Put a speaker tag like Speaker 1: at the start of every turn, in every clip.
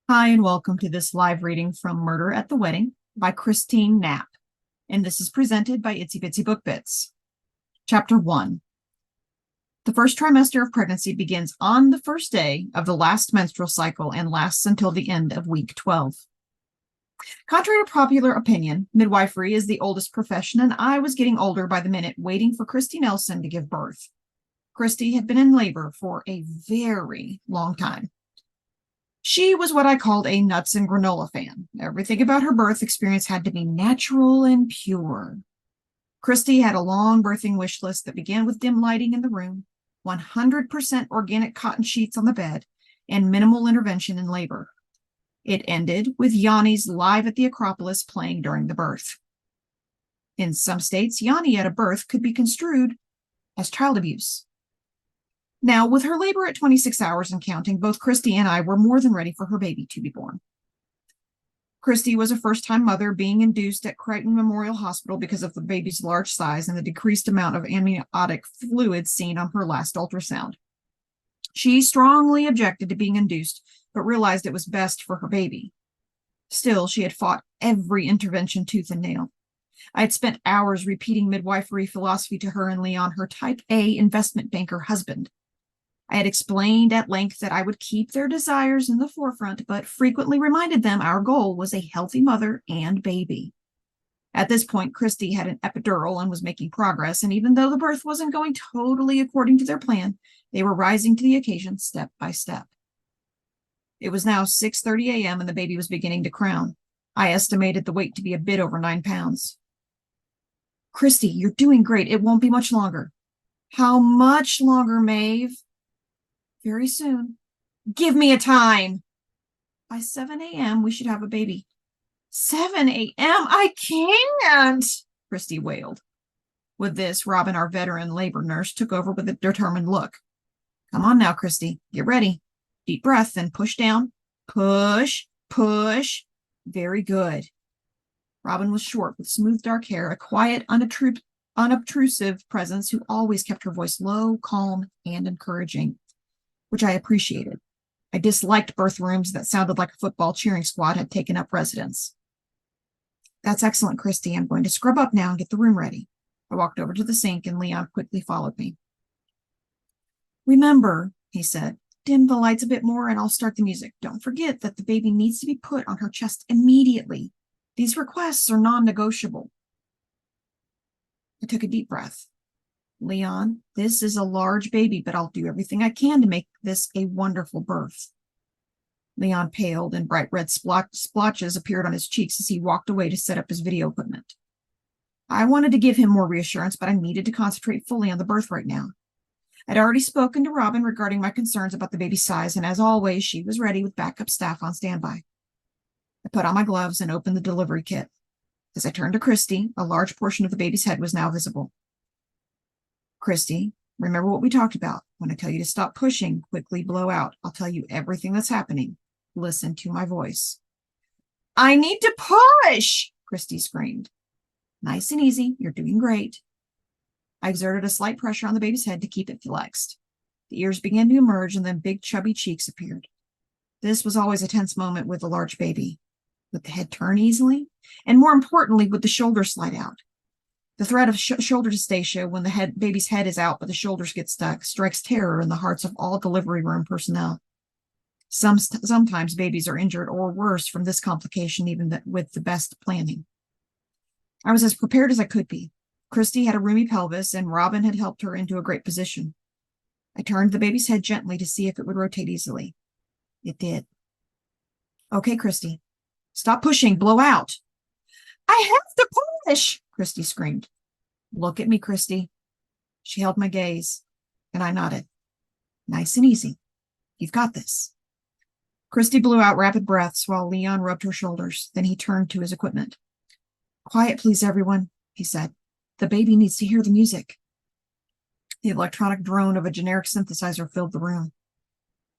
Speaker 1: Hi, and welcome to this live reading from Murder at the Wedding by Christine Knapp, and this is presented by Itsy Bitsy Book Bits. Chapter 1. The first trimester of pregnancy begins on the first day of the last menstrual cycle and lasts until the end of week 12. Contrary to popular opinion, midwifery is the oldest profession, and I was getting older by the minute waiting for Christy Nelson to give birth. Christy had been in labor for a very long time. She was what I called a nuts and granola fan. Everything about her birth experience had to be natural and pure. Christy had a long birthing wish list that began with dim lighting in the room, 100% organic cotton sheets on the bed, and minimal intervention in labor. It ended with Yanni's Live at the Acropolis playing during the birth. In some states, Yanni at a birth could be construed as child abuse. Now, with her labor at 26 hours and counting, both Christy and I were more than ready for her baby to be born. Christy was a first-time mother being induced at Creighton Memorial Hospital because of the baby's large size and the decreased amount of amniotic fluid seen on her last ultrasound. She strongly objected to being induced, but realized it was best for her baby. Still, she had fought every intervention tooth and nail. I had spent hours repeating midwifery philosophy to her and Leon, her type A investment banker husband. I had explained at length that I would keep their desires in the forefront, but frequently reminded them our goal was a healthy mother and baby. At this point, Christy had an epidural and was making progress, and even though the birth wasn't going totally according to their plan, they were rising to the occasion step by step. It was now 6:30 a.m. and the baby was beginning to crown. I estimated the weight to be a bit over 9 pounds. Christy, you're doing great. It won't be much longer. How much longer, Maeve? Very soon. Give me a time. By 7 a.m., we should have a baby. 7 a.m.? I can't, Christy wailed. With this, Robin, our veteran labor nurse, took over with a determined look. Come on now, Christy. Get ready. Deep breath, then push down. Push, push. Very good. Robin was short, with smooth dark hair, a quiet, unobtrusive presence who always kept her voice low, calm, and encouraging, which I appreciated. I disliked birth rooms that sounded like a football cheering squad had taken up residence. That's excellent, Christy. I'm going to scrub up now and get the room ready. I walked over to the sink and Leon quickly followed me. Remember, he said, dim the lights a bit more and I'll start the music. Don't forget that the baby needs to be put on her chest immediately. These requests are non-negotiable. I took a deep breath. Leon, this is a large baby, but I'll do everything I can to make this a wonderful birth. Leon paled and bright red splotches appeared on his cheeks as he walked away to set up his video equipment. I wanted to give him more reassurance, but I needed to concentrate fully on the birth right now. I'd already spoken to Robin regarding my concerns about the baby's size, and as always, she was ready with backup staff on standby. I put on my gloves and opened the delivery kit. As I turned to Christy, a large portion of the baby's head was now visible. Christy, remember what we talked about. When I tell you to stop pushing, quickly blow out. I'll tell you everything that's happening. Listen to my voice. I need to push, Christy screamed. Nice and easy. You're doing great. I exerted a slight pressure on the baby's head to keep it flexed. The ears began to emerge and then big chubby cheeks appeared. This was always a tense moment with a large baby. Would the head turn easily? And more importantly, would the shoulders slide out? The threat of shoulder dystocia when the baby's head is out but the shoulders get stuck strikes terror in the hearts of all delivery room personnel. Sometimes babies are injured or worse from this complication even with the best planning. I was as prepared as I could be. Christy had a roomy pelvis and Robin had helped her into a great position. I turned the baby's head gently to see if it would rotate easily. It did. Okay, Christy. Stop pushing. Blow out. I have to push, Christy screamed. Look at me, Christy. She held my gaze, and I nodded. Nice and easy. You've got this. Christy blew out rapid breaths while Leon rubbed her shoulders. Then he turned to his equipment. Quiet, please, everyone, he said. The baby needs to hear the music. The electronic drone of a generic synthesizer filled the room.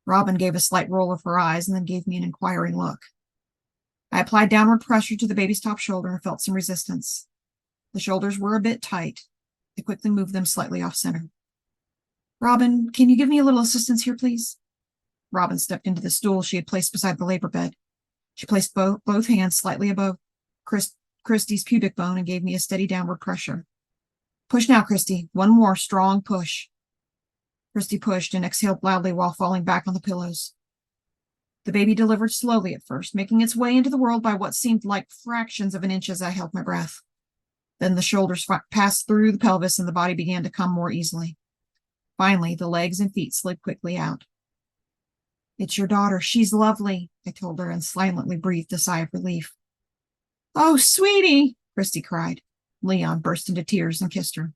Speaker 1: Robin gave a slight roll of her eyes and then gave me an inquiring look. I applied downward pressure to the baby's top shoulder and felt some resistance. The shoulders were a bit tight. I quickly moved them slightly off center. Robin, can you give me a little assistance here, please? Robin stepped into the stool she had placed beside the labor bed. She placed both hands slightly above Christy's pubic bone and gave me a steady downward pressure. Push now, Christy. One more strong push. Christy pushed and exhaled loudly while falling back on the pillows. The baby delivered slowly at first, making its way into the world by what seemed like fractions of an inch as I held my breath. Then the shoulders passed through the pelvis and the body began to come more easily. Finally, the legs and feet slid quickly out. It's your daughter. She's lovely, I told her and silently breathed a sigh of relief. Oh, sweetie, Christy cried. Leon burst into tears and kissed her.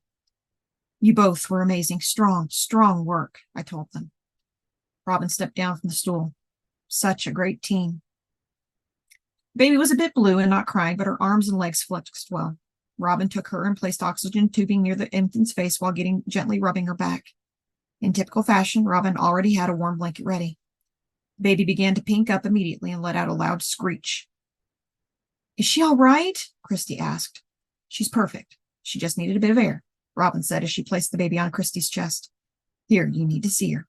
Speaker 1: You both were amazing. Strong, strong work, I told them. Robin stepped down from the stool. Such a great team. Baby was a bit blue and not crying, but her arms and legs flexed well. Robin took her and placed oxygen tubing near the infant's face while gently rubbing her back. In typical fashion, Robin already had a warm blanket ready. Baby began to pink up immediately and let out a loud screech. Is she all right? Christy asked. She's perfect. She just needed a bit of air, Robin said as she placed the baby on Christy's chest. Here, you need to see her.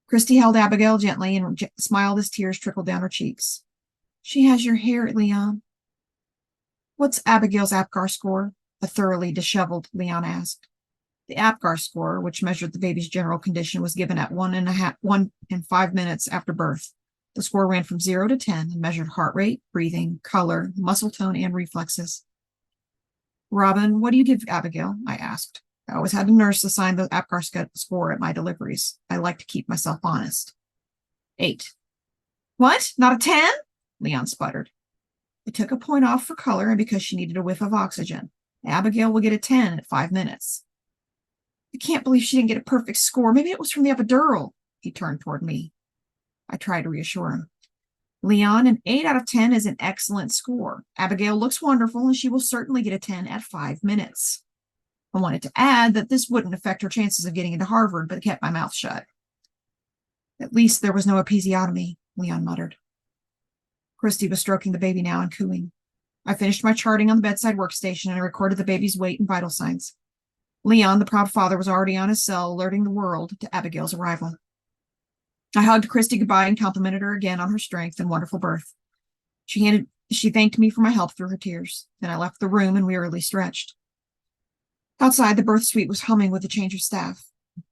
Speaker 1: Christy held Abigail gently and smiled as tears trickled down her cheeks. She has your hair, Leon. What's Abigail's APGAR score? A thoroughly disheveled Leon asked. The APGAR score, which measured the baby's general condition, was given at 1 and 5 minutes after birth. The score ran from 0 to 10 and measured heart rate, breathing, color, muscle tone, and reflexes. Robin, what do you give Abigail? I asked. I always had a nurse assign the APGAR score at my deliveries. I like to keep myself honest. 8. What? Not a 10? Leon sputtered. I took a point off for color and because she needed a whiff of oxygen. Abigail will get a 10 at 5 minutes. I can't believe she didn't get a perfect score. Maybe it was from the epidural. He turned toward me. I tried to reassure him. Leon, an 8 out of 10 is an excellent score. Abigail looks wonderful and she will certainly get a 10 at 5 minutes. I wanted to add that this wouldn't affect her chances of getting into Harvard, but kept my mouth shut. At least there was no episiotomy, Leon muttered. Christy was stroking the baby now and cooing. I finished my charting on the bedside workstation and I recorded the baby's weight and vital signs. Leon, the proud father, was already on his cell, alerting the world to Abigail's arrival. I hugged Christy goodbye and complimented her again on her strength and wonderful birth. She thanked me for my help through her tears. Then I left the room and wearily stretched. Outside, the birth suite was humming with the change of staff.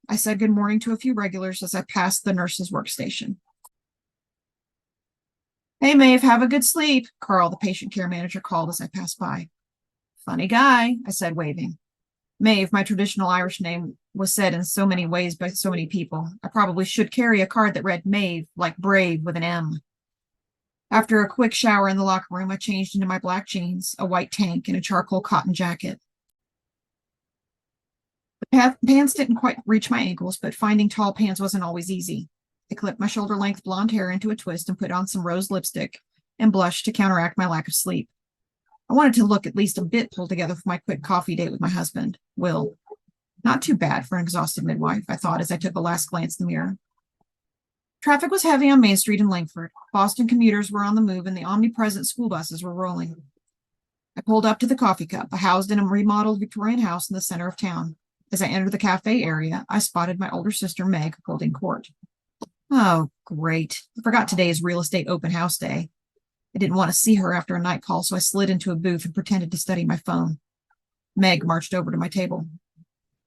Speaker 1: I said good morning to a few regulars as I passed the nurse's workstation. Hey, Maeve, have a good sleep, Carl, the patient care manager, called as I passed by. Funny guy, I said, waving. Maeve, my traditional Irish name, was said in so many ways by so many people. I probably should carry a card that read Maeve, like brave with an M. After a quick shower in the locker room, I changed into my black jeans, a white tank, and a charcoal cotton jacket. The pants didn't quite reach my ankles, but finding tall pants wasn't always easy. I clipped my shoulder-length blonde hair into a twist and put on some rose lipstick and blushed to counteract my lack of sleep. I wanted to look at least a bit pulled together for my quick coffee date with my husband, Will. Not too bad for an exhausted midwife, I thought as I took a last glance in the mirror. Traffic was heavy on Main Street in Langford. Boston commuters were on the move and the omnipresent school buses were rolling. I pulled up to the Coffee Cup, housed in a remodeled Victorian house in the center of town. As I entered the cafe area, I spotted my older sister, Meg, holding court. Oh, great. I forgot today is real estate open house day. I didn't want to see her after a night call, so I slid into a booth and pretended to study my phone. Meg marched over to my table.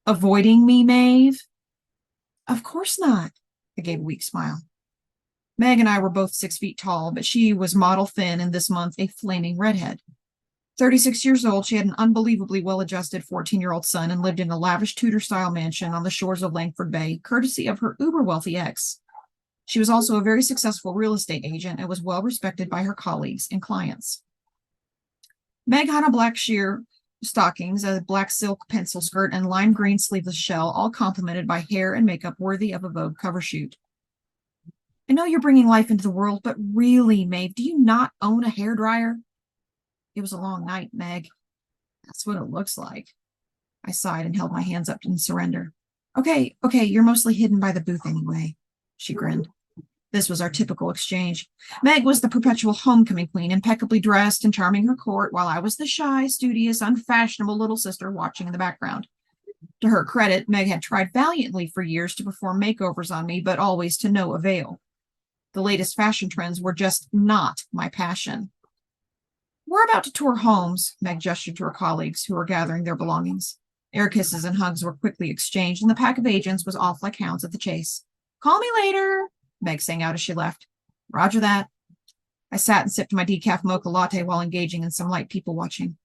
Speaker 1: Avoiding me, Maeve? Of course not. I gave a weak smile. Meg and I were both 6 feet tall, but she was model thin and this month a flaming redhead. 36 years old, she had an unbelievably well-adjusted 14-year-old son and lived in a lavish Tudor-style mansion on the shores of Langford Bay, courtesy of her uber-wealthy ex. She was also a very successful real estate agent and was well-respected by her colleagues and clients. Meg had a black sheer stockings, a black silk pencil skirt, and lime green sleeveless shell, all complemented by hair and makeup worthy of a Vogue cover shoot. I know you're bringing life into the world, but really, Maeve, do you not own a hairdryer? It was a long night, Meg. That's what it looks like. I sighed and held my hands up in surrender. Okay, you're mostly hidden by the booth anyway, she grinned. This was our typical exchange. Meg was the perpetual homecoming queen, impeccably dressed and charming her court, while I was the shy, studious, unfashionable little sister watching in the background. To her credit, Meg had tried valiantly for years to perform makeovers on me, but always to no avail. The latest fashion trends were just not my passion. We're about to tour homes, Meg gestured to her colleagues who were gathering their belongings. Air kisses and hugs were quickly exchanged, and the pack of agents was off like hounds at the chase. Call me later, Meg sang out as she left. Roger that. I sat and sipped my decaf mocha latte while engaging in some light people watching.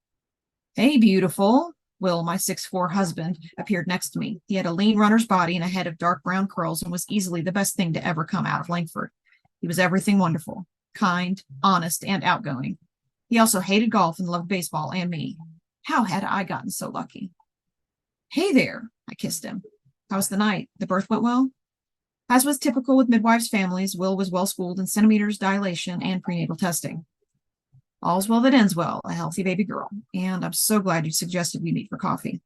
Speaker 1: Hey, beautiful. Will, my 6'4" husband, appeared next to me. He had a lean runner's body and a head of dark brown curls and was easily the best thing to ever come out of Langford. He was everything wonderful, kind, honest, and outgoing. He also hated golf and loved baseball and me. How had I gotten so lucky? Hey there, I kissed him. How was the night? The birth went well? As was typical with midwives' families, Will was well-schooled in centimeters, dilation, and prenatal testing. All's well that ends well, a healthy baby girl, and I'm so glad you suggested we meet for coffee.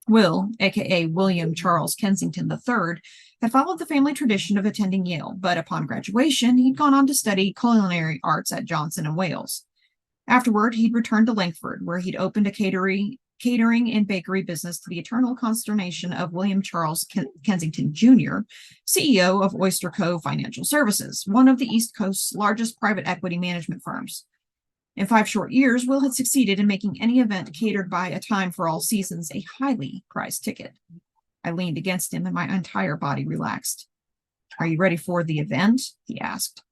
Speaker 1: Will, aka William Charles Kensington III, had followed the family tradition of attending Yale, but upon graduation, he'd gone on to study culinary arts at Johnson and Wales. Afterward, he'd returned to Langford, where he'd opened a catering and bakery business to the eternal consternation of William Charles Kensington Jr., CEO of Oyster Cove Financial Services, one of the East Coast's largest private equity management firms. In 5 short years, Will had succeeded in making any event catered by A Time for All Seasons a highly prized ticket. I leaned against him and my entire body relaxed. Are you ready for the event? He asked.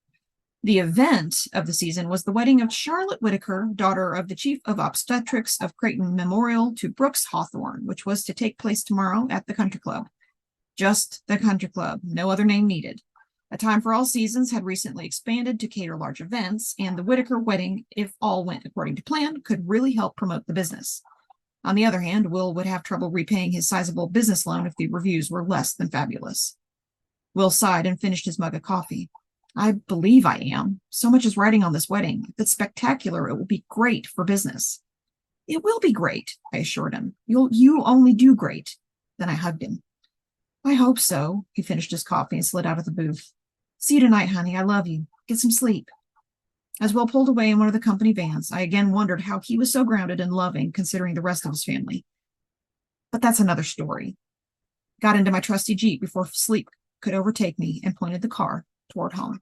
Speaker 1: The event of the season was the wedding of Charlotte Whitaker, daughter of the chief of obstetrics of Creighton Memorial, to Brooks Hawthorne, which was to take place tomorrow at the country club. Just the country club, no other name needed. A Time for All Seasons had recently expanded to cater large events, and the Whitaker wedding, if all went according to plan, could really help promote the business. On the other hand, Will would have trouble repaying his sizable business loan if the reviews were less than fabulous. Will sighed and finished his mug of coffee. I believe I am. So much is riding on this wedding. If it's spectacular, it will be great for business. It will be great, I assured him. You only do great. Then I hugged him. I hope so. He finished his coffee and slid out of the booth. See you tonight, honey. I love you. Get some sleep. As Will pulled away in one of the company vans, I again wondered how he was so grounded and loving considering the rest of his family. But that's another story. Got into my trusty Jeep before sleep could overtake me and pointed the car toward home.